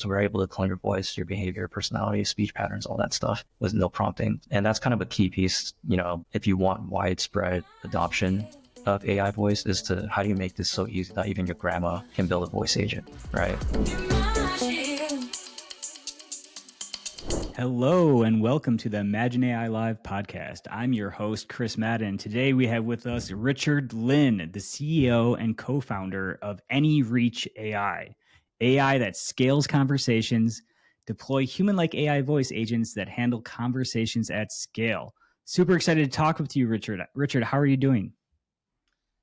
So we're able to clone your voice, your behavior, personality, speech patterns, all that stuff with no prompting. And that's kind of a key piece, if you want widespread adoption of AI voice, is to how do you make this so easy that even your grandma can build a voice agent, right? Hello and welcome to the Imagine AI Live podcast. I'm your host, Chris Madden. Today we have with us Richard Lin, the CEO and co-founder of Anyreach AI. AI that scales conversations, deploy human-like AI voice agents that handle conversations at scale. Super excited to talk with you, Richard. Richard, how are you doing?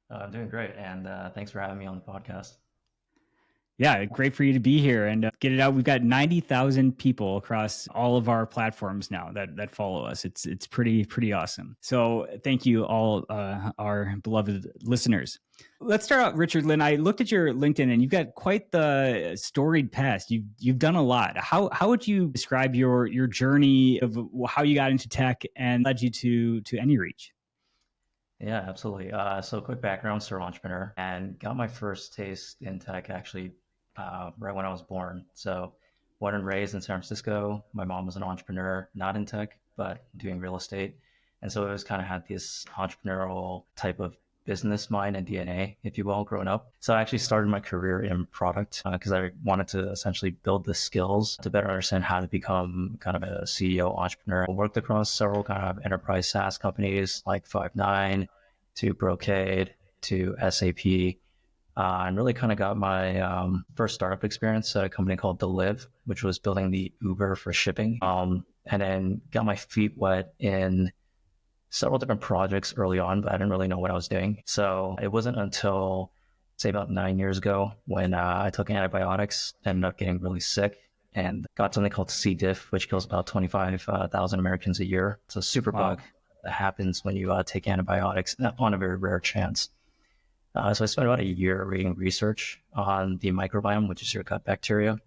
I'm doing great, and thanks for having me on the podcast. Yeah, great for you to be here and get it out. We've got 90,000 people across all of our platforms now that follow us. It's pretty awesome. So thank you all, our beloved listeners. Let's start out, Richard Lin. I looked at your LinkedIn and you've got quite the storied past. You've done a lot. How would you describe your journey of how you got into tech and led you to Anyreach? Yeah, absolutely. So quick background, serial entrepreneur, and got my first taste in tech actually right when I was born. So born and raised in San Francisco. My mom was an entrepreneur, not in tech, but doing real estate. And so I always kind of had this entrepreneurial type of business mind and DNA, if you will, growing up. So I actually started my career in product because I wanted to essentially build the skills to better understand how to become kind of a CEO entrepreneur. I worked across several kind of enterprise SaaS companies like Five9 to Brocade to SAP. And really kind of got my first startup experience at a company called Deliv, which was building the Uber for shipping. And then got my feet wet in several different projects early on, but I didn't really know what I was doing. So it wasn't until, say, about 9 years ago when I took antibiotics, ended up getting really sick, and got something called C. diff, which kills about 25,000 Americans a year. It's a super bug that happens when you take antibiotics on a very rare chance. So I spent about a year reading research on the microbiome, which is your gut bacteria,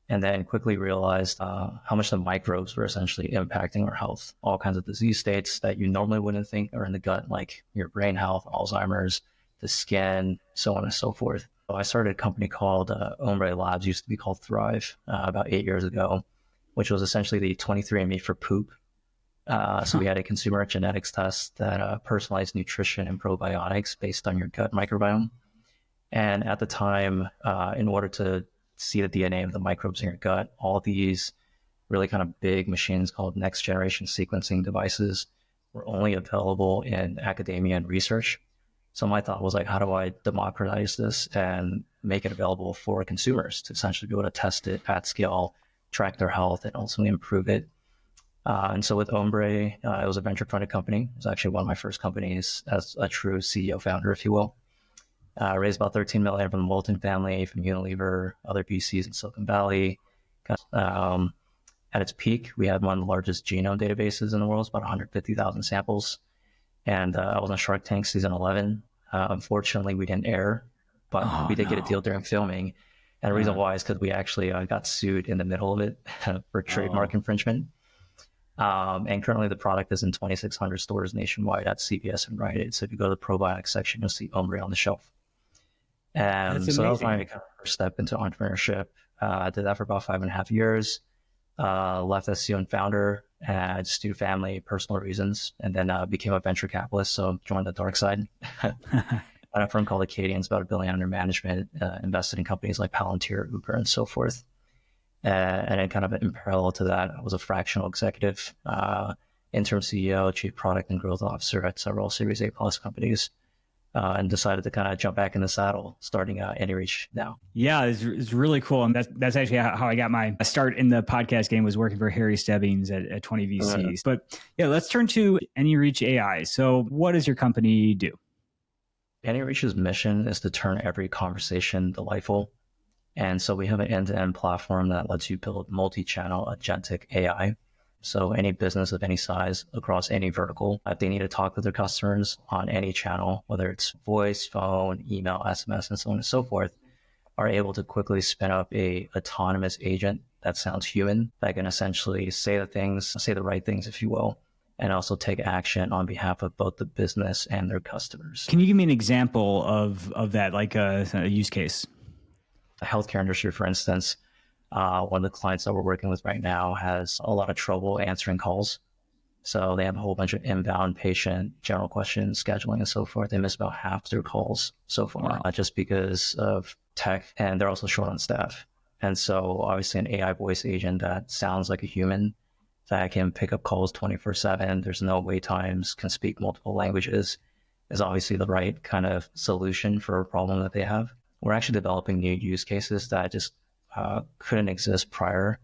and then quickly realized how much the microbes were essentially impacting our health. All kinds of disease states that you normally wouldn't think are in the gut, like your brain health, Alzheimer's, the skin, so on and so forth. So I started a company called Ombre Labs, used to be called Thrive, about 8 years ago, which was essentially the 23andMe for poop. So we had a consumer genetics test that personalized nutrition and probiotics based on your gut microbiome. And at the time, in order to see the DNA of the microbes in your gut, all these really kind of big machines called next generation sequencing devices were only available in academia and research. So my thought was like, how do I democratize this and make it available for consumers to essentially be able to test it at scale, track their health, and ultimately improve it? And so with Ombre, it was a venture funded company. It was actually one of my first companies as a true CEO founder, if you will. Raised about 13 million from the Moulton family, from Unilever, other VCs in Silicon Valley. At its peak, we had one of the largest genome databases in the world, about 150,000 samples. And I was on Shark Tank season 11. Unfortunately, we didn't air, but we did get a deal during filming. And the reason why is because we actually got sued in the middle of it for trademark infringement. And currently the product is in 2,600 stores nationwide at CVS and Rite Aid. So if you go to the probiotics section, you'll see Ombre on the shelf. And so that was my first step into entrepreneurship. I did that for about 5.5 years. Left as CEO and founder, just due to family, personal reasons, and then became a venture capitalist. So joined the dark side. At a firm called Acadian, about $1 billion under management, invested in companies like Palantir, Uber, and so forth. And then kind of in parallel to that, I was a fractional executive, interim CEO, chief product and growth officer at several Series A plus companies, and decided to kind of jump back in the saddle, starting Anyreach now. Yeah, it's really cool. And that's actually how I got my start in the podcast game, was working for Harry Stebbings at 20 VCs. But yeah, let's turn to Anyreach AI. So what does your company do? Anyreach's mission is to turn every conversation delightful. And so we have an end-to-end platform that lets you build multi-channel agentic AI. So any business of any size across any vertical, if they need to talk with their customers on any channel, whether it's voice, phone, email, SMS, and so on and so forth, are able to quickly spin up a autonomous agent that sounds human, that can essentially say the right things, if you will, and also take action on behalf of both the business and their customers. Can you give me an example of that, like a use case? The healthcare industry, for instance, One of the clients that we're working with right now has a lot of trouble answering calls. So they have a whole bunch of inbound patient general questions, scheduling, and so forth. They miss about half their calls so far, just because of tech, and they're also short on staff. And so obviously an AI voice agent that sounds like a human, that can pick up calls 24/7, there's no wait times, can speak multiple languages, is obviously the right kind of solution for a problem that they have. We're actually developing new use cases that just couldn't exist prior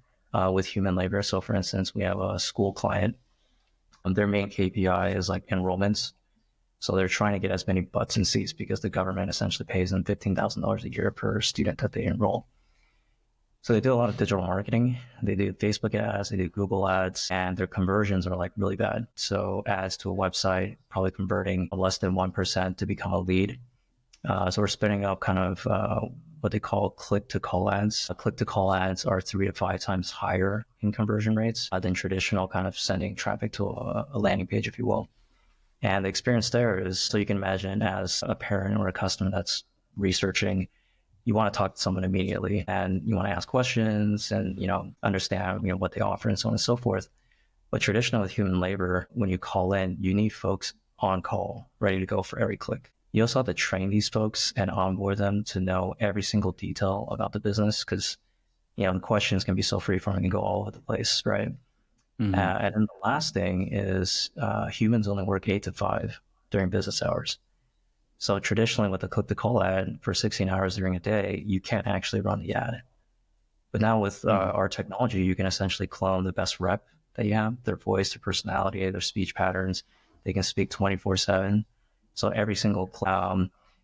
with human labor. So for instance, we have a school client. Their main KPI is like enrollments. So they're trying to get as many butts in seats because the government essentially pays them $15,000 a year per student that they enroll. So they do a lot of digital marketing. They do Facebook ads, they do Google ads, and their conversions are like really bad. So ads to a website, probably converting less than 1% to become a lead. So we're spinning up kind of what they call click-to-call ads. Click-to-call ads are 3 to 5 times higher in conversion rates than traditional kind of sending traffic to a landing page, if you will. And the experience there is, so you can imagine as a parent or a customer that's researching, you want to talk to someone immediately and you want to ask questions and, understand, what they offer and so on and so forth. But traditionally with human labor, when you call in, you need folks on call, ready to go for every click. You also have to train these folks and onboard them to know every single detail about the business because, the questions can be so free-forming and go all over the place, right? Mm-hmm. And then the last thing is humans only work 8 to 5 during business hours. So traditionally with a click-to-call ad for 16 hours during a day, you can't actually run the ad. But now with our technology, you can essentially clone the best rep that you have, their voice, their personality, their speech patterns. They can speak 24/7. So every single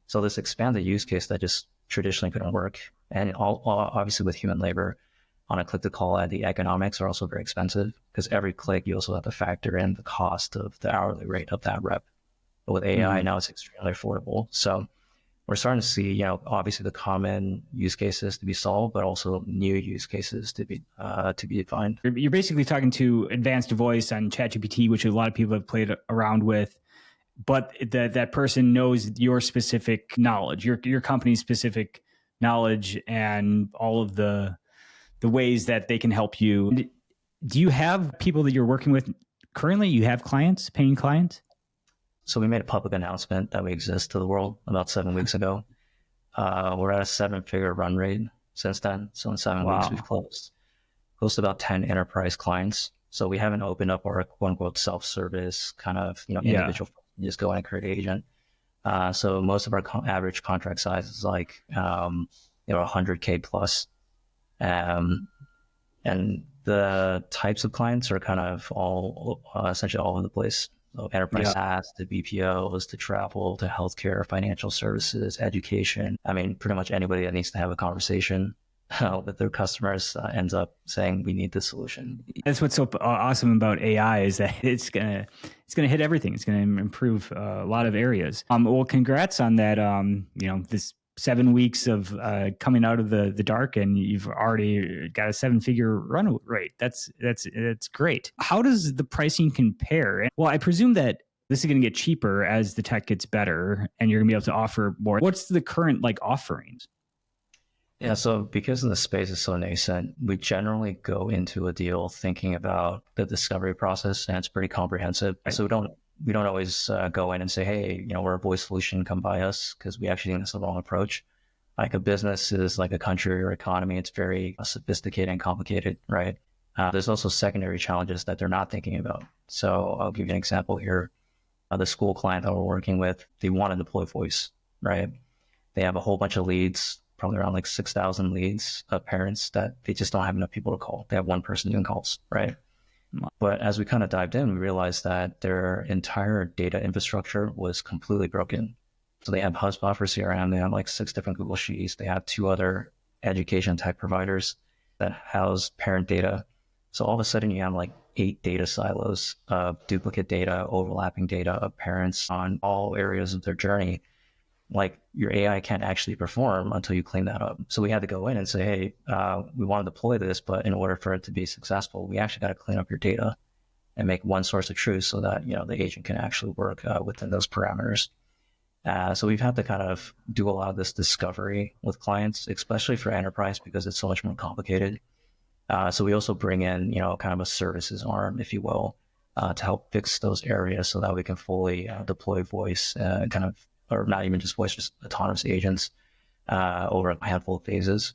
so this expanded use case that just traditionally couldn't work. And obviously with human labor on a click-to-call ad, the economics are also very expensive because every click you also have to factor in the cost of the hourly rate of that rep. But with AI now it's extremely affordable. So we're starting to see, obviously the common use cases to be solved, but also new use cases to be defined. You're basically talking to advanced voice on ChatGPT, which a lot of people have played around with. But that person knows your specific knowledge, your company's specific knowledge, and all of the ways that they can help you. Do you have people that you're working with currently? You have clients, paying clients? So we made a public announcement that we exist to the world about 7 weeks ago. We're at a 7-figure run rate since then. So in 7 weeks, we've closed close to about 10 enterprise clients. So we haven't opened up our quote unquote self-service kind of, individual. You just go in and create an agent. So most of our average contract size is like, 100K plus. And the types of clients are kind of all, essentially all over the place. So enterprise SaaS to BPOs to travel to healthcare, financial services, education. I mean, pretty much anybody that needs to have a conversation with their customers ends up saying we need this solution. That's what's so awesome about AI is that it's gonna hit everything. It's gonna improve a lot of areas. Well, congrats on that. This 7 weeks of coming out of the dark, and you've already got a 7-figure run rate. That's great. How does the pricing compare? Well, I presume that this is going to get cheaper as the tech gets better, and you're going to be able to offer more. What's the current offerings? Yeah, so because the space is so nascent, we generally go into a deal thinking about the discovery process, and it's pretty comprehensive. Right. So we don't always go in and say, hey, we're a voice solution, come buy us, because we actually think that's the wrong approach. Like a business is like a country or economy. It's very sophisticated and complicated, right? There's also secondary challenges that they're not thinking about. So I'll give you an example here. The school client that we're working with, they want to deploy voice, right? They have a whole bunch of leads, probably around 6,000 leads of parents that they just don't have enough people to call. They have one person doing calls, right? But as we kind of dived in, we realized that their entire data infrastructure was completely broken. So they have HubSpot for CRM. They have 6 different Google Sheets. They have 2 other education tech providers that house parent data. So all of a sudden you have 8 data silos of duplicate data, overlapping data of parents on all areas of their journey. Your AI can't actually perform until you clean that up. So we had to go in and say, hey, we want to deploy this, but in order for it to be successful, we actually got to clean up your data and make one source of truth so that, the agent can actually work within those parameters. So we've had to kind of do a lot of this discovery with clients, especially for enterprise, because it's so much more complicated. So we also bring in, kind of a services arm, if you will, to help fix those areas so that we can fully deploy voice, or not even just voice, just autonomous agents over a handful of phases.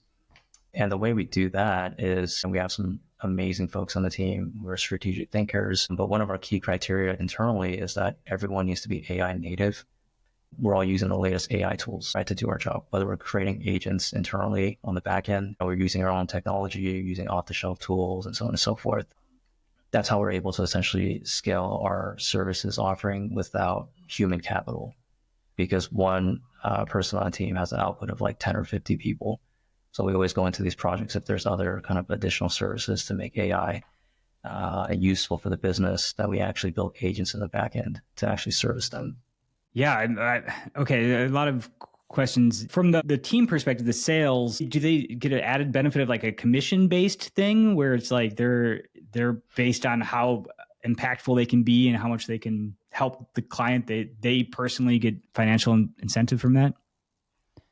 And the way we do that is, and we have some amazing folks on the team. We're strategic thinkers, but one of our key criteria internally is that everyone needs to be AI native. We're all using the latest AI tools, right, to do our job, whether we're creating agents internally on the back end, or we're using our own technology, using off-the-shelf tools, and so on and so forth. That's how we're able to essentially scale our services offering without human capital, because one person on the team has an output of like 10 or 50 people. So we always go into these projects if there's other kind of additional services to make AI useful for the business, that we actually build agents in the back end to actually service them. Yeah. Okay. A lot of questions from the team perspective. The sales, do they get an added benefit of like a commission based thing where it's like they're based on how impactful they can be and how much they can help the client? They personally get financial incentive from that?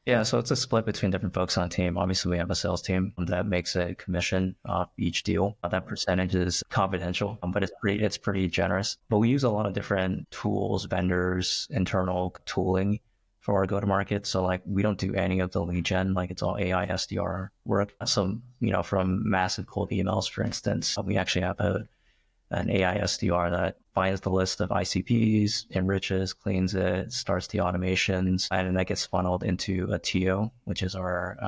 Yeah, so it's a split between different folks on the team. Obviously, we have a sales team that makes a commission off each deal. That percentage is confidential, but it's pretty generous. But we use a lot of different tools, vendors, internal tooling for our go-to-market. So like we don't do any of the lead gen, like it's all AI SDR work. So, from massive cold emails, for instance, we actually have an AI SDR that finds the list of ICPs, enriches, cleans it, starts the automations, and then that gets funneled into a TO, which is our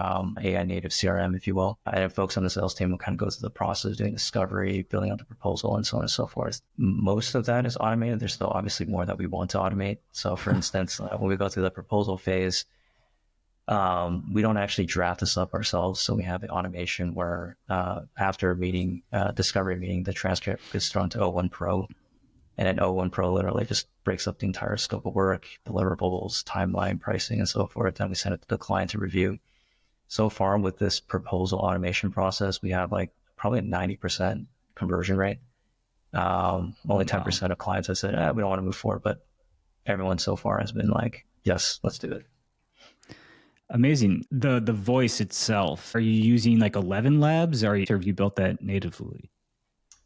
AI native CRM, if you will. And then folks on the sales team will kind of go through the process, doing discovery, building out the proposal, and so on and so forth. Most of that is automated. There's still obviously more that we want to automate. So for instance, when we go through the proposal phase, we don't actually draft this up ourselves. So we have the automation where after a meeting, discovery meeting, the transcript gets thrown to O1 Pro. And then O1 Pro literally just breaks up the entire scope of work, deliverables, timeline, pricing, and so forth. Then we send it to the client to review. So far with this proposal automation process, we have like probably a 90% conversion rate. Only 10% of clients have said, we don't want to move forward, but everyone so far has been like, yes, let's do it. Amazing. The voice itself, are you using like 11 labs or have you built that natively?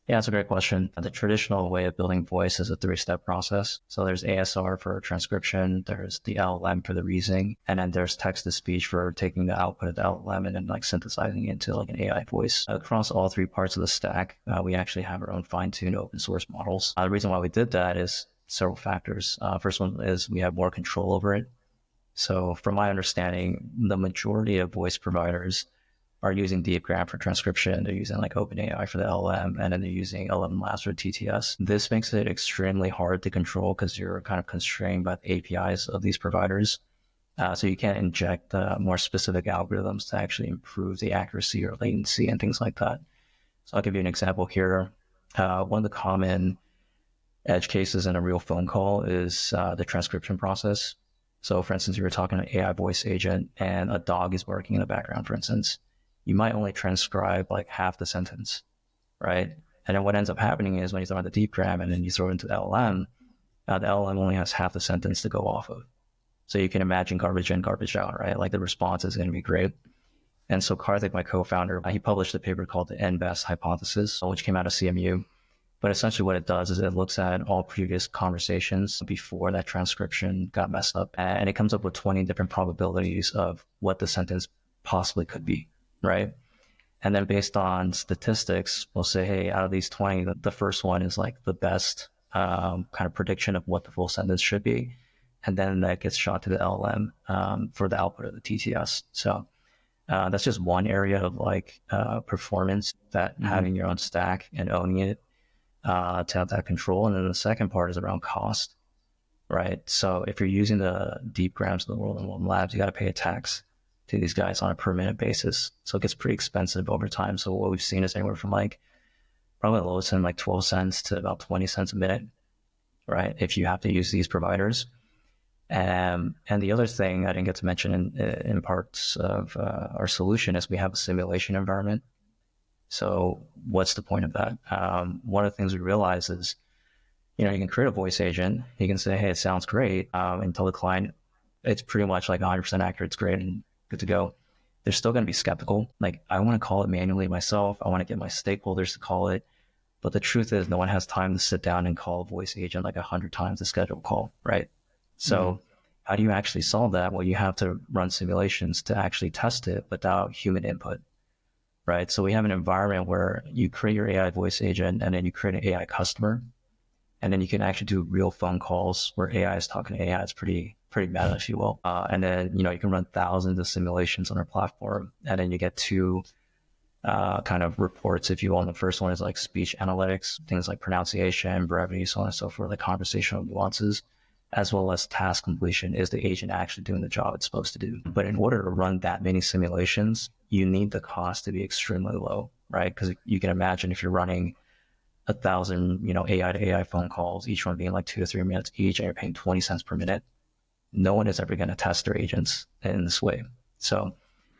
Yeah, that's a great question. The traditional way of building voice is a 3-step process. So there's ASR for transcription, there's the LLM for the reasoning, and then there's text to speech for taking the output of the LLM and then like synthesizing it into like an AI voice. Across all 3 parts of the stack, we actually have our own fine-tuned open source models. The reason why we did that is several factors. First one is we have more control over it. So from my understanding, the majority of voice providers are using DeepGram for transcription. They're using like OpenAI for the LLM, and then they're using 11 Labs for TTS. This makes it extremely hard to control because you're kind of constrained by the APIs of these providers. So you can't inject more specific algorithms to actually improve the accuracy or latency and things like that. So I'll give you an example here. One of the common edge cases in a real phone call is the transcription process. So for instance, you were talking to an AI voice agent and a dog is barking in the background, for instance. You might only transcribe like half the sentence, right? And then what ends up happening is when you throw in the DeepGram and then you throw it into the LLM only has half the sentence to go off of. So you can imagine garbage in, garbage out, right? Like the response is going to be great. And so Karthik, my co-founder, he published a paper called the NBEST hypothesis, which came out of CMU. But essentially what it does is it looks at all previous conversations before that transcription got messed up. And it comes up with 20 different probabilities of what the sentence possibly could be, right? And then based on statistics, we'll say, hey, out of these 20, the first one is like the best kind of prediction of what the full sentence should be. And then that gets shot to the LLM for the output of the TTS. So that's just one area of like performance that having your own stack and owning it to have that control. And then the second part is around cost, right? So if you're using the DeepGrams of the world in 11 Labs, you got to pay a tax to these guys on a per minute basis. So it gets pretty expensive over time. So what we've seen is anywhere from like probably the lowest end, like 12 cents to about 20 cents a minute, right? If you have to use these providers. And the other thing I didn't get to mention in parts of our solution is we have a simulation environment. So what's the point of that? One of the things we realize is, you can create a voice agent. You can say, hey, it sounds great, and tell the client it's pretty much like 100% accurate. It's great and good to go. they're still going to be skeptical. Like, I want to call it manually myself. I want to get my stakeholders to call it. But the truth is, no one has time to sit down and call a voice agent like 100 times to schedule a call, right? So how do you actually solve that? Well, you have to run simulations to actually test it without human input, right? So we have an environment where you create your AI voice agent, and then you create an AI customer, and then you can actually do real phone calls where AI is talking to AI. It's pretty meta, if you will. And then, you can run thousands of simulations on our platform, and then you get two kind of reports, if you will. And the first one is like speech analytics, things like pronunciation, brevity, so on and so forth, like conversational nuances, as well as task completion. Is the agent actually doing the job it's supposed to do? But in order to run that many simulations, you need the cost to be extremely low, right? Because you can imagine if you're running 1,000, AI to AI phone calls, each one being like 2 to 3 minutes each, and you're paying 20 cents per minute, no one is ever going to test their agents in this way. So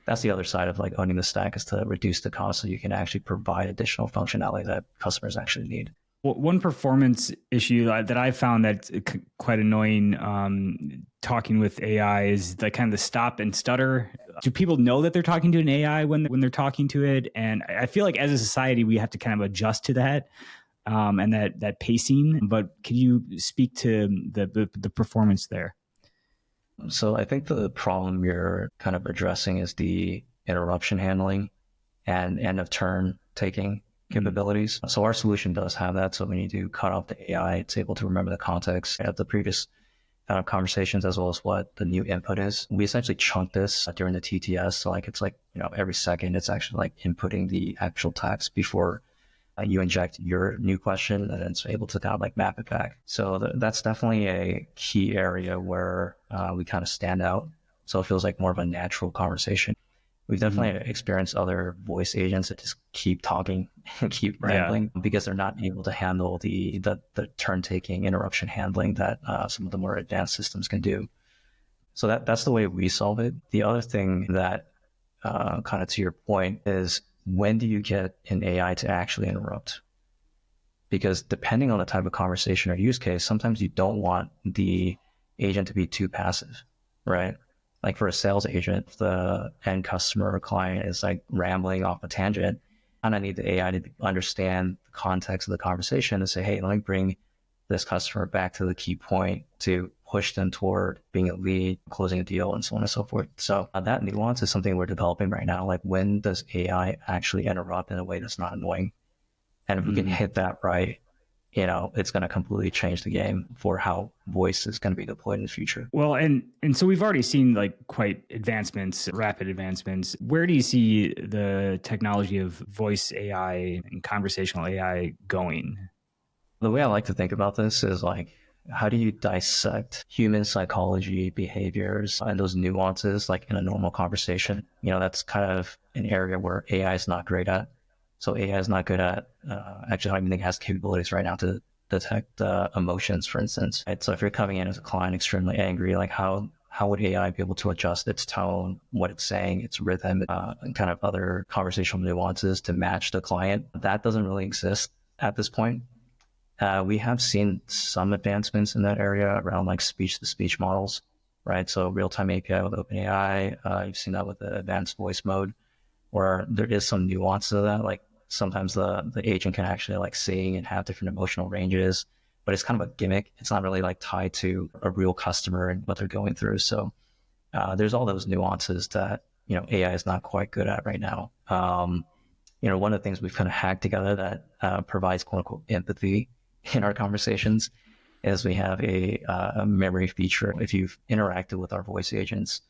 that's the other side of like owning the stack, is to reduce the cost so you can actually provide additional functionality that customers actually need. Well, one performance issue that I found that's quite annoying talking with AI is the kind of the stop and stutter. Do people know that they're talking to an AI when they're talking to it? And I feel like as a society, we have to kind of adjust to that and that pacing. But could you speak to the performance there? So I think the problem you're kind of addressing is the interruption handling and end of turn taking capabilities. So our solution does have that. So when you do cut off the AI, it's able to remember the context of the previous conversations, as well as what the new input is. We essentially chunk this during the TTS. So like, it's like, every second it's actually like inputting the actual text before you inject your new question, and it's able to kind of like map it back. So that's definitely a key area where we kind of stand out. So it feels like more of a natural conversation. We've definitely experienced other voice agents that just keep talking and keep rambling because they're not able to handle the turn-taking interruption handling that some of the more advanced systems can do. So that's the way we solve it. The other thing that kind of to your point is, when do you get an AI to actually interrupt? Because depending on the type of conversation or use case, sometimes you don't want the agent to be too passive, right? Like for a sales agent, if the end customer or client is like rambling off a tangent, I kind of need the AI to understand the context of the conversation and say, hey, let me bring this customer back to the key point to push them toward being a lead, closing a deal, and so on and so forth. So that nuance is something we're developing right now. Like, when does AI actually interrupt in a way that's not annoying? And if we can hit that right, it's going to completely change the game for how voice is going to be deployed in the future. Well, and so we've already seen like quite rapid advancements. Where do you see the technology of voice AI and conversational AI going? The way I like to think about this is like, how do you dissect human psychology, behaviors, and those nuances like in a normal conversation? That's kind of an area where AI is not great at. So AI is not good at, actually, I don't even think it has capabilities right now to detect emotions, for instance. Right? So if you're coming in as a client extremely angry, like how would AI be able to adjust its tone, what it's saying, its rhythm, and kind of other conversational nuances to match the client? That doesn't really exist at this point. We have seen some advancements in that area around like speech-to-speech models, right? So real-time API with OpenAI, you've seen that with the advanced voice mode, where there is some nuance to that. Like sometimes the agent can actually like sing and have different emotional ranges, but it's kind of a gimmick. It's not really like tied to a real customer and what they're going through. So there's all those nuances that, AI is not quite good at right now. One of the things we've kind of hacked together that provides quote unquote empathy in our conversations is we have a memory feature. If you've interacted with our voice agents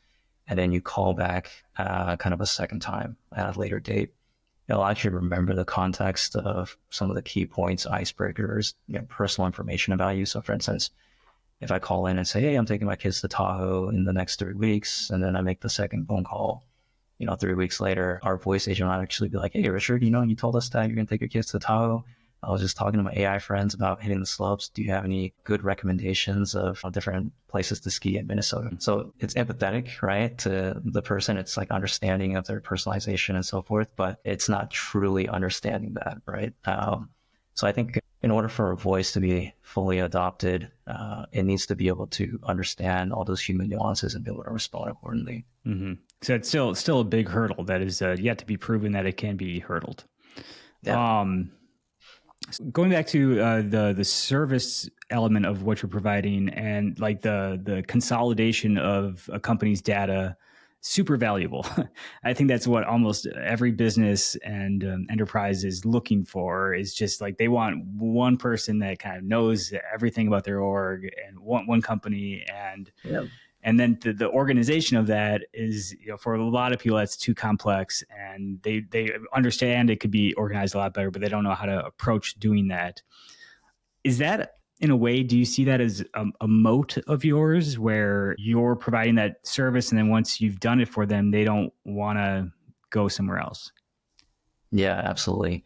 and then you call back kind of a second time at a later date, it'll actually remember the context of some of the key points, icebreakers, personal information about you. So for instance, if I call in and say, hey, I'm taking my kids to Tahoe in the next 3 weeks, and then I make the second phone call, 3 weeks later, our voice agent might actually be like, hey, Richard, you told us that you're going to take your kids to Tahoe. I was just talking to my AI friends about hitting the slopes. Do you have any good recommendations of different places to ski in Minnesota? So it's empathetic, right, to the person. It's like understanding of their personalization and so forth, but it's not truly understanding that, right? So I think in order for a voice to be fully adopted, it needs to be able to understand all those human nuances and be able to respond accordingly. Mm-hmm. So it's still a big hurdle that is yet to be proven that it can be hurdled. Yeah. Going back to the service element of what you're providing, and like the consolidation of a company's data, super valuable. I think that's what almost every business and enterprise is looking for, is just like they want one person that kind of knows everything about their org and one company, Yeah. and then the organization of that is, for a lot of people, that's too complex, and they understand it could be organized a lot better, but they don't know how to approach doing that. Is that, in a way, do you see that as a moat of yours, where you're providing that service, and then once you've done it for them, they don't want to go somewhere else? Yeah, absolutely.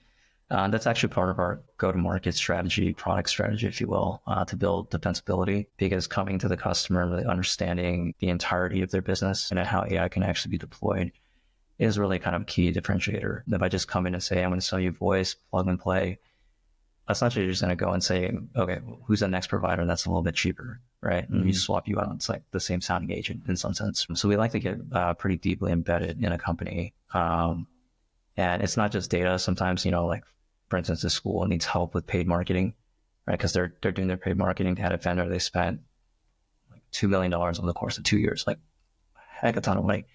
That's actually part of our go-to-market strategy, product strategy, if you will, to build defensibility, because coming to the customer and really understanding the entirety of their business and how AI can actually be deployed is really kind of a key differentiator. If I just come in and say, I'm going to sell you voice, plug and play, essentially you're just going to go and say, okay, who's the next provider that's a little bit cheaper, right? And we swap you out. It's like the same sounding agent in some sense. So we like to get pretty deeply embedded in a company. And it's not just data. Sometimes, like, for instance, the school needs help with paid marketing, right? Because they're doing their paid marketing. They had a vendor, they spent like $2 million over the course of 2 years, like heck a ton of money,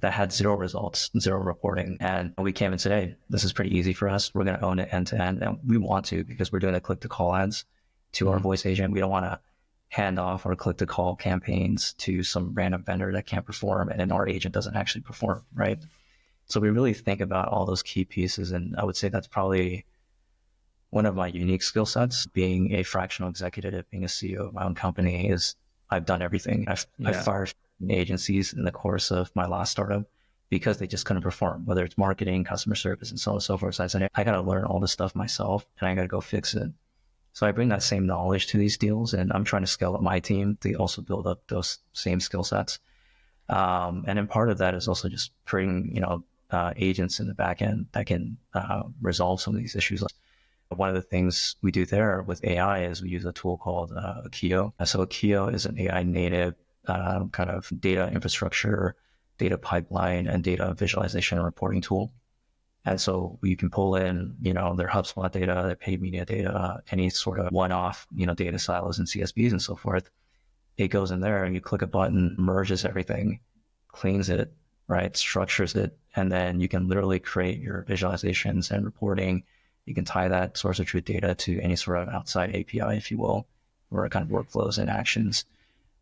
that had zero results, zero reporting. And we came and said, hey, this is pretty easy for us. We're going to own it end to end. And we want to, because we're doing the click to call ads to our voice agent. We don't want to hand off our click to call campaigns to some random vendor that can't perform, and then our agent doesn't actually perform, right? So we really think about all those key pieces. And I would say that's probably one of my unique skill sets, being a fractional executive, being a CEO of my own company, is I've done everything. I've fired agencies in the course of my last startup because they just couldn't perform, whether it's marketing, customer service, and so on and so forth. So I said, I got to learn all this stuff myself, and I got to go fix it. So I bring that same knowledge to these deals, and I'm trying to scale up my team to also build up those same skill sets. And then part of that is also just creating, agents in the back end that can resolve some of these issues. One of the things we do there with AI is we use a tool called Akio. So Akio is an AI native kind of data infrastructure, data pipeline, and data visualization and reporting tool. And so you can pull in, their HubSpot data, their paid media data, any sort of one-off, data silos and CSVs and so forth. It goes in there and you click a button, merges everything, cleans it, right, structures it, and then you can literally create your visualizations and reporting. You can tie that source of truth data to any sort of outside API, if you will, or kind of workflows and actions.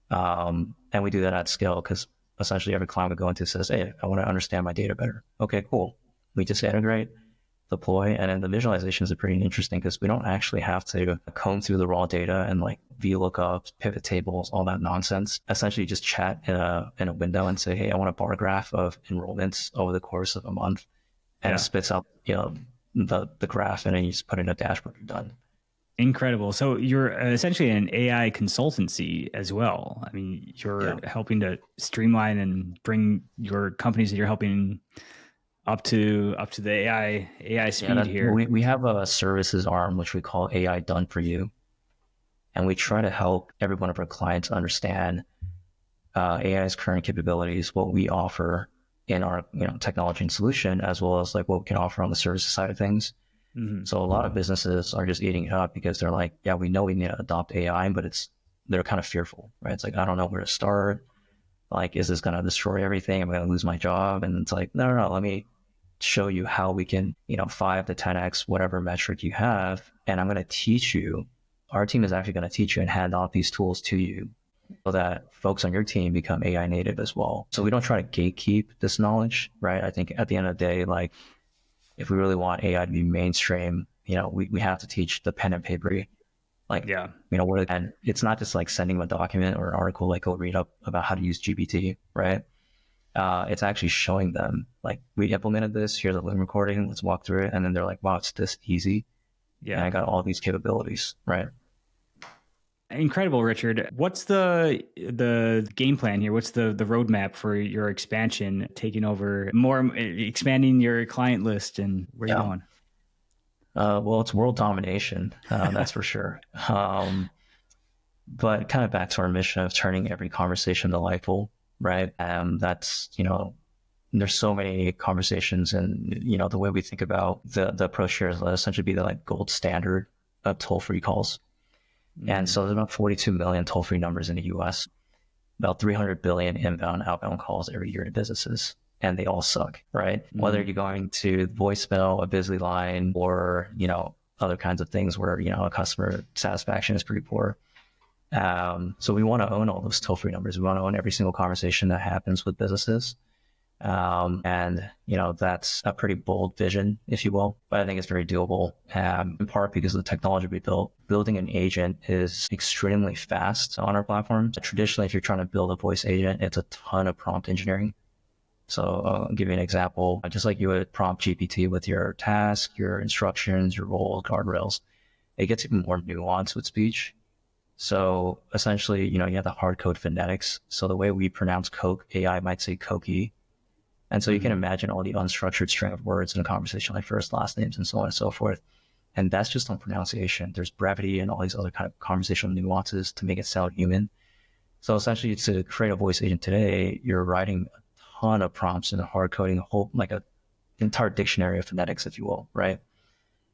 And we do that at scale because essentially every client we go into says, hey, I want to understand my data better. Okay, cool. We just integrate, deploy, and then the visualizations are pretty interesting because we don't actually have to comb through the raw data and like VLOOKUPs, pivot tables, all that nonsense. Essentially just chat in a window and say, hey, I want a bar graph of enrollments over the course of a month. And it spits out, the graph, and then you just put in a dashboard, you're done. Incredible. So you're essentially an AI consultancy as well. I mean, you're helping to streamline and bring your companies that you're helping up to the AI speed here. We have a services arm, which we call AI Done For You. And we try to help every one of our clients understand AI's current capabilities, what we offer in our technology and solution, as well as like what we can offer on the services side of things. Mm-hmm. So a lot of businesses are just eating it up because they're like, yeah, we know we need to adopt AI, but they're kind of fearful, right? It's like, I don't know where to start. Like, is this going to destroy everything? I'm going to lose my job. And it's like, no, let me show you how we can, 5 to 10x, whatever metric you have. And I'm going to teach you, our team is actually going to teach you and hand off these tools to you so that folks on your team become AI native as well. So we don't try to gatekeep this knowledge, right? I think at the end of the day, like, if we really want AI to be mainstream, we have to teach the pen and paper. Like, and it's not just like sending them a document or an article, like go read up about how to use GPT, right? It's actually showing them, like, we implemented this, here's a Loom recording, let's walk through it. And then they're like, wow, it's this easy. Yeah. And I got all these capabilities, right? Incredible, Richard. What's the game plan here? What's the roadmap for your expansion, taking over more, expanding your client list, and where are you going? Well, it's world domination, that's for sure. But kind of back to our mission of turning every conversation delightful, right? That's, there's so many conversations, and, the way we think about the approach here is essentially be the like gold standard of toll-free calls. And so there's about 42 million toll-free numbers in the US, about 300 billion inbound, outbound calls every year to businesses. And they all suck, right? Whether you're going to voicemail, a busy line, or, other kinds of things where, a customer satisfaction is pretty poor. So we want to own all those toll-free numbers. We want to own every single conversation that happens with businesses. And, that's a pretty bold vision, if you will, but I think it's very doable, in part because of the technology we built. Building an agent is extremely fast on our platform. Traditionally, if you're trying to build a voice agent, it's a ton of prompt engineering. So I'll give you an example. Just like you would prompt GPT with your task, your instructions, your role, guardrails, it gets even more nuanced with speech. So essentially, you have the hard code phonetics. So the way we pronounce Coke, AI might say Cokie. And so you can imagine all the unstructured string of words in a conversation, like first, last names, and so on and so forth. And that's just on pronunciation. There's brevity and all these other kind of conversational nuances to make it sound human. So essentially, to create a voice agent today, you're writing a ton of prompts and hard coding a whole, like an entire dictionary of phonetics, if you will, right?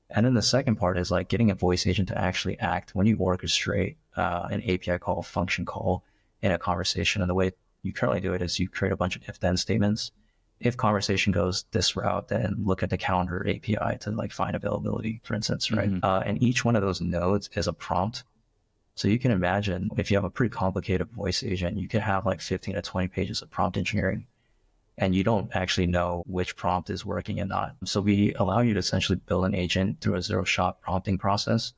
And then the second part is like getting a voice agent to actually act when you orchestrate an API call, function call in a conversation. And the way you currently do it is you create a bunch of if-then statements. If conversation goes this route, then look at the calendar API to like find availability, for instance, right? And each one of those nodes is a prompt. So you can imagine if you have a pretty complicated voice agent, you could have like 15 to 20 pages of prompt engineering, and you don't actually know which prompt is working and not. So we allow you to essentially build an agent through a zero-shot prompting process.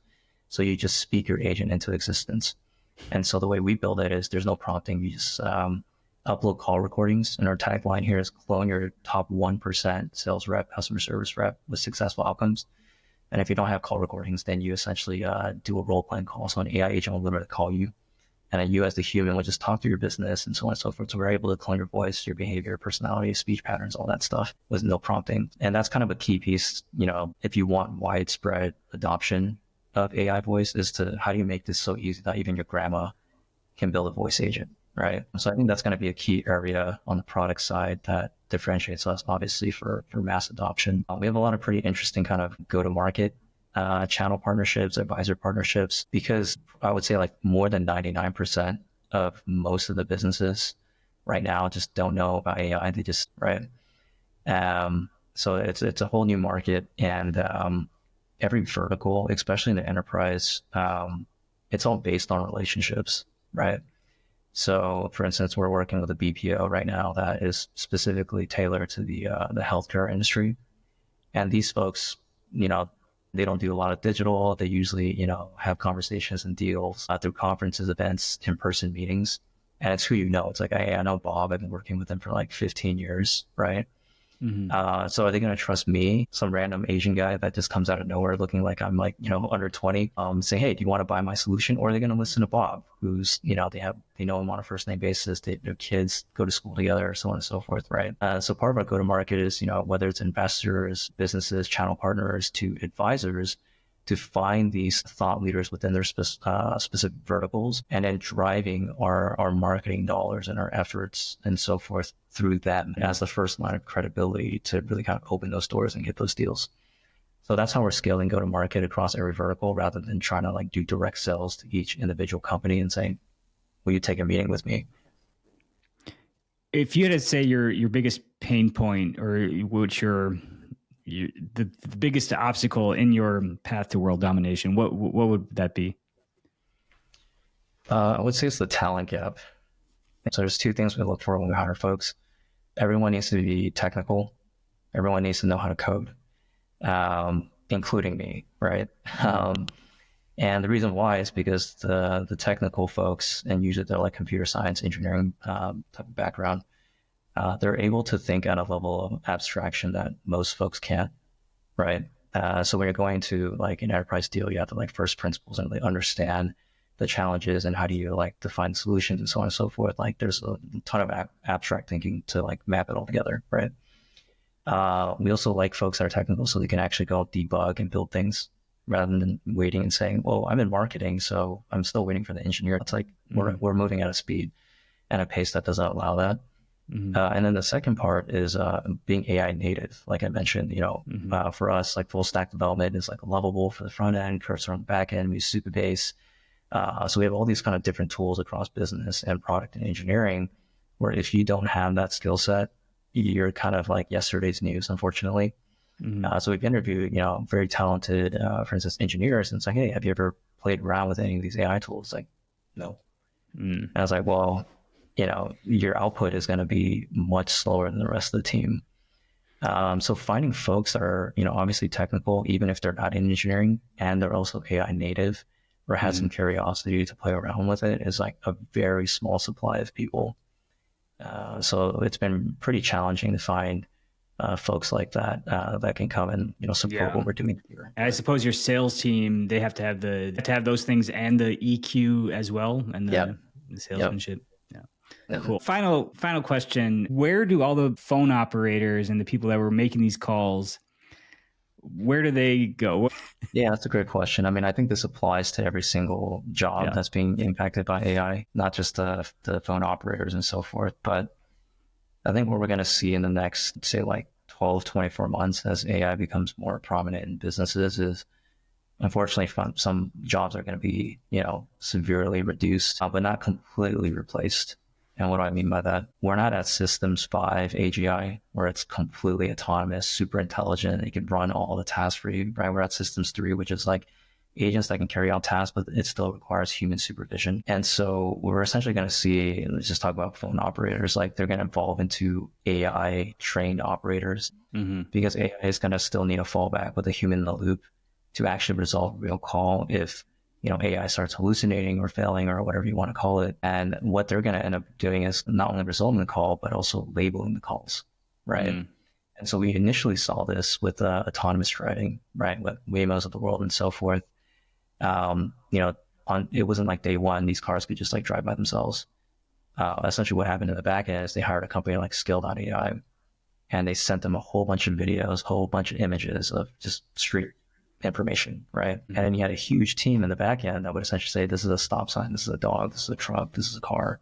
So you just speak your agent into existence. And so the way we build it is there's no prompting. You just upload call recordings. And our tagline here is clone your top 1% sales rep, customer service rep with successful outcomes. And if you don't have call recordings, then you essentially do a role-playing call. So an AI agent will literally call you. And then you as the human will just talk to your business and so on and so forth. So we're able to clone your voice, your behavior, personality, speech patterns, all that stuff with no prompting. And that's kind of a key piece, if you want widespread adoption of AI voice, is to how do you make this so easy that even your grandma can build a voice agent, right? So I think that's going to be a key area on the product side that differentiates us, obviously, for mass adoption. We have a lot of pretty interesting kind of go-to-market channel partnerships, advisor partnerships, because I would say like more than 99% of most of the businesses right now just don't know about AI. They just, right? So it's a whole new market, and every vertical, especially in the enterprise, it's all based on relationships, right? So for instance, we're working with a BPO right now that is specifically tailored to the healthcare industry. And these folks, they don't do a lot of digital. They usually, have conversations and deals through conferences, events, in-person meetings. And it's who you know. It's like, hey, I know Bob. I've been working with him for like 15 years, right? So are they going to trust me, some random Asian guy that just comes out of nowhere looking like I'm like, under 20, saying, hey, do you want to buy my solution? Or are they going to listen to Bob, who's, they know him on a first name basis. Their kids go to school together, so on and so forth, right? So part of our go-to-market is, whether it's investors, businesses, channel partners to advisors, to find these thought leaders within their specific verticals, and then driving our marketing dollars and our efforts and so forth through them as the first line of credibility to really kind of open those doors and get those deals. So that's how we're scaling go-to-market across every vertical, rather than trying to like do direct sales to each individual company and saying, will you take a meeting with me? If you had to say your biggest pain point, or what's the biggest obstacle in your path to world domination, what would that be? I would say it's the talent gap. So there's two things we look for when we hire folks. Everyone needs to be technical. Everyone needs to know how to code, including me, right? And the reason why is because the technical folks, and usually they're like computer science, engineering type of background, they're able to think at a level of abstraction that most folks can't, right? So when you're going to like an enterprise deal, you have to like first principles and really understand the challenges and how do you like define solutions and so on and so forth. Like there's a ton of abstract thinking to like map it all together, right? We also like folks that are technical so they can actually go debug and build things rather than waiting and saying, well, I'm in marketing, so I'm still waiting for the engineer. It's like we're moving at a speed and a pace that doesn't allow that. And then the second part is being AI native. Like I mentioned, for us, like full stack development is like lovable for the front end, cursor on the back end, we use Supabase. So we have all these kind of different tools across business and product and engineering, where if you don't have that skill set, you're kind of like yesterday's news, unfortunately. So we've interviewed, very talented, for instance, engineers, and it's like, hey, have you ever played around with any of these AI tools? Like, no. And I was like, well, your output is going to be much slower than the rest of the team. So finding folks that are, obviously technical, even if they're not in engineering and they're also AI native or has some curiosity to play around with it is like a very small supply of people. So it's been pretty challenging to find folks like that that can come and support what we're doing here. And I suppose your sales team, they have to have those things and the EQ as well, and the salesmanship. Cool. Final question. Where do all the phone operators and the people that were making these calls, where do they go? Yeah, that's a great question. I mean, I think this applies to every single job that's being impacted by AI, not just the phone operators and so forth. But I think what we're going to see in the next, say, like 12, 24 months as AI becomes more prominent in businesses is, unfortunately, some jobs are going to be, severely reduced, but not completely replaced. And what do I mean by that? We're not at Systems 5 AGI, where it's completely autonomous, super intelligent, it can run all the tasks for you, right? We're at Systems 3, which is like agents that can carry out tasks, but it still requires human supervision. And so we're essentially going to see, let's just talk about phone operators, like they're going to evolve into AI trained operators because AI is going to still need a fallback with a human in the loop to actually resolve a real call if AI starts hallucinating or failing or whatever you want to call it. And what they're going to end up doing is not only resolving the call, but also labeling the calls, right? And so we initially saw this with autonomous driving, right? With Waymos of the world and so forth. It wasn't like day one, these cars could just like drive by themselves. Essentially what happened in the back end is they hired a company like Skill.ai and they sent them a whole bunch of videos, whole bunch of images of just street information, right? And then you had a huge team in the back end that would essentially say, this is a stop sign, this is a dog, this is a truck, this is a car.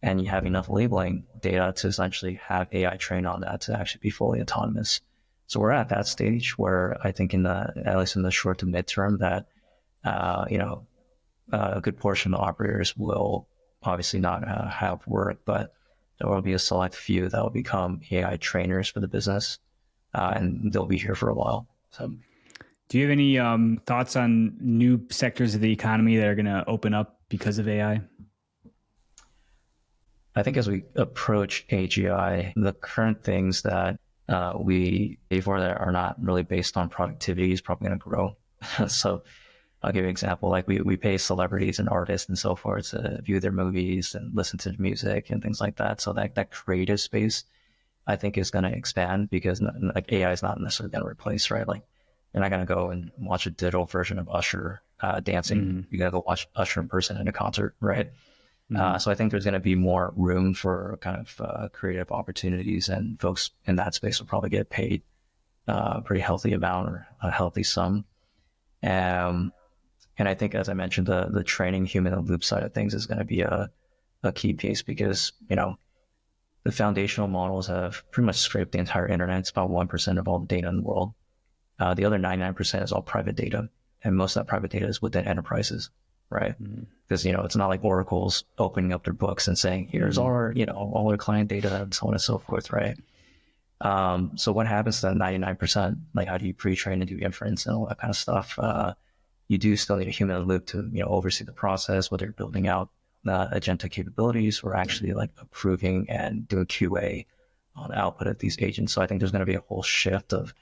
And you have enough labeling data to essentially have AI train on that to actually be fully autonomous. So we're at that stage where I think at least in the short to midterm that, a good portion of the operators will obviously not have work, but there will be a select few that will become AI trainers for the business, and they'll be here for a while. So. Do you have any thoughts on new sectors of the economy that are going to open up because of AI? I think as we approach AGI, the current things that we pay for that are not really based on productivity is probably going to grow. So I'll give you an example. Like we pay celebrities and artists and so forth to view their movies and listen to music and things like that. So that creative space, I think, is going to expand because like AI is not necessarily going to replace, right? Like, you're not going to go and watch a digital version of Usher dancing. You got to go watch Usher in person in a concert, right? So I think there's going to be more room for kind of creative opportunities, and folks in that space will probably get paid a pretty healthy amount or a healthy sum. And I think, as I mentioned, the training human in the loop side of things is going to be a key piece because, the foundational models have pretty much scraped the entire internet. It's about 1% of all the data in the world. The other 99% is all private data, and most of that private data is within enterprises, right? Because, it's not like Oracle's opening up their books and saying, here's our, all our client data and so on and so forth, right? So what happens to that 99%? Like, how do you pre-train and do inference and all that kind of stuff? You do still need a human in the loop to, oversee the process, whether you're building out agentic capabilities or actually like approving and doing QA on the output of these agents. So I think there's going to be a whole shift of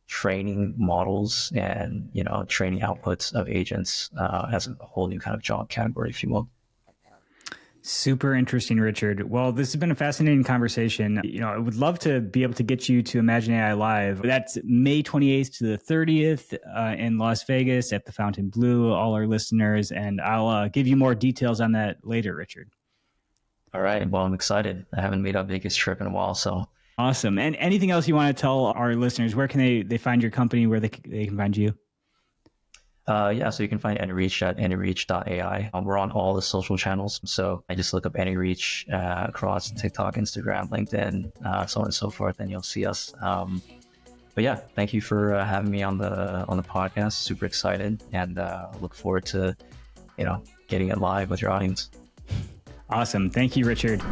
training models and, training outputs of agents as a whole new kind of job category, if you will. Super interesting, Richard. Well, this has been a fascinating conversation. I would love to be able to get you to Imagine AI Live. That's May 28th to the 30th in Las Vegas at the Fountain Blue, all our listeners. And I'll give you more details on that later, Richard. All right. Well, I'm excited. I haven't made a Vegas trip in a while, so Awesome. And anything else you want to tell our listeners? Where can they find your company? Where they can find you? Yeah, so you can find Anyreach at anyreach.ai. We're on all the social channels. So I just look up Anyreach across TikTok, Instagram, LinkedIn, so on and so forth, and you'll see us. But yeah, thank you for having me on the podcast. Super excited, and look forward to getting it live with your audience. Awesome. Thank you, Richard.